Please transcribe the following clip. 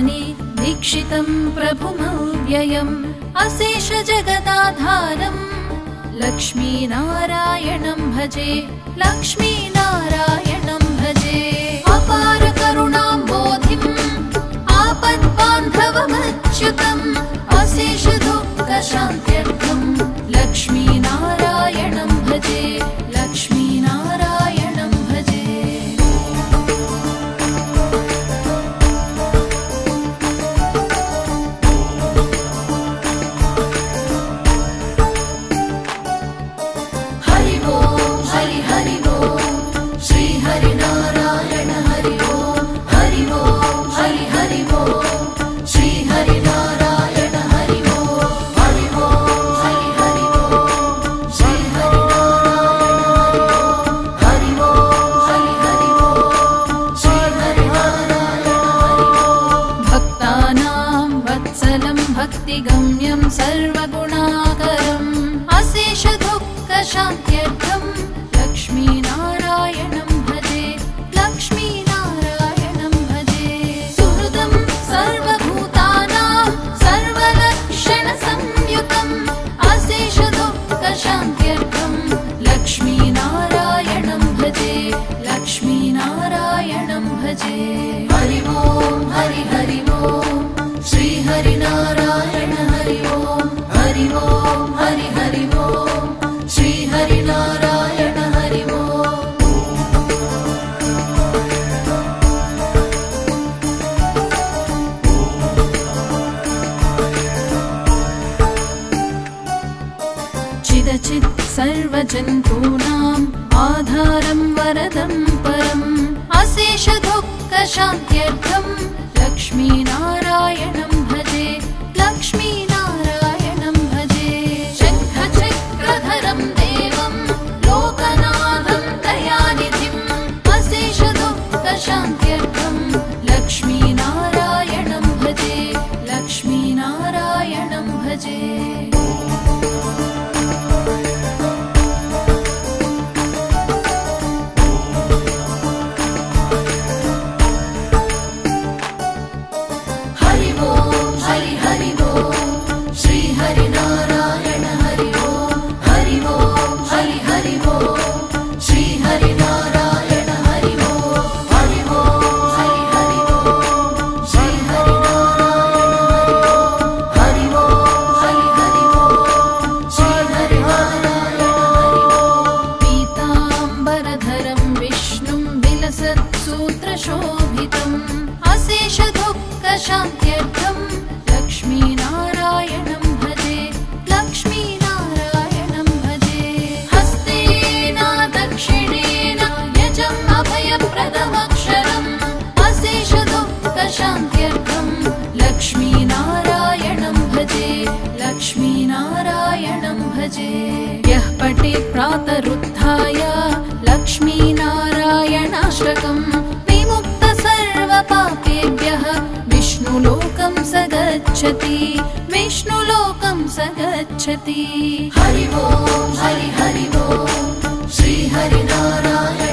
आत्मनि दीक्षितं प्रभुमव्ययम् अशेष जगदाधारम् लक्ष्मीनारायणं भजे लक्ष्मीनारायणं भजे अपार करुणाम्बोधिम् आपद्बान्धवमच्युतम् अशेष दुःखशान्त्यर्थम् लक्ष्मीनारायणं भजे लक्ष्मीनारायणं भजे हरि ओम हरि हरि ओम श्री हरि नारायण हरि ओम हरि ओम हरि हरि ओम श्री हरि नारायण हरि ओम हरि ओम हरि हरि ओम श्री हरि नारायण हरि ओम हरि हरि ओम श्री हरि नारायण हरि ओम भक्तानां वत्सलं भक्तिगम्यं सर्वगुणाकरम् अशेष दुःखशान्त्यर्थम् लक्ष्मीनारायणं भजे लक्ष्मीनारायणं भजे सुहृदं सर्वभूतानां सर्वलक्षणसंयुतम् अशेष दुःखशान्त्यर्थम् लक्ष्मीनारायणं भजे लक्ष्मीनारायणं भजे हरि ओम हरि हरि ओम श्री हरि नारायण हरि ओम हरि ओम हरि हरि ओम श्री हरि नारायण हरि ओम चिदचित् सर्वजन्तूनाम् आधारं वरदं परम् अशेष दुःखशान्त्यर्थम् लक्ष्मीनारायणं भजे लक्ष्मीनारायणं भजे शङ्खचक्रधरं देवं लोकनाथं दयानिधिम् अशेष दुःखशान्त्यर्थम् लक्ष्मीनारायणं भजे लक्ष्मीनारायणं भजे हरि ओम हरि हरि ओम श्री हरि नारायण हरि ओम हरि ओम हरि हरि ओम श्री हरि नारायण हरि ओम हरि ओम हरि हरि ओम श्री हरि नारायण हरि ओम हरि हरि ओम श्री हरि नारायण हरि ओम पीताम्बरधरं विष्णुं विलसत्सूत्रशोभितम् अशेष दुःखशान्त्यर्थम् लक्ष्मीनारायणं भजे लक्ष्मीनारायणं भजे हस्तेन दक्षिणेन यजम् अभयप्रदमक्षरम् अशेष दुःखशान्त्यर्थम् लक्ष्मीनारायणं भजे लक्ष्मीनारायणं भजे यः पठेत् प्रातरुत्थाय लक्ष्मीनारायणाष्टकम् विमुक्त सर्वपापेभ्यः विष्णुलोकं स गच्छति विष्णुलोकं स गच्छति हरि ओम हरि हरि ओम श्री हरि नारायण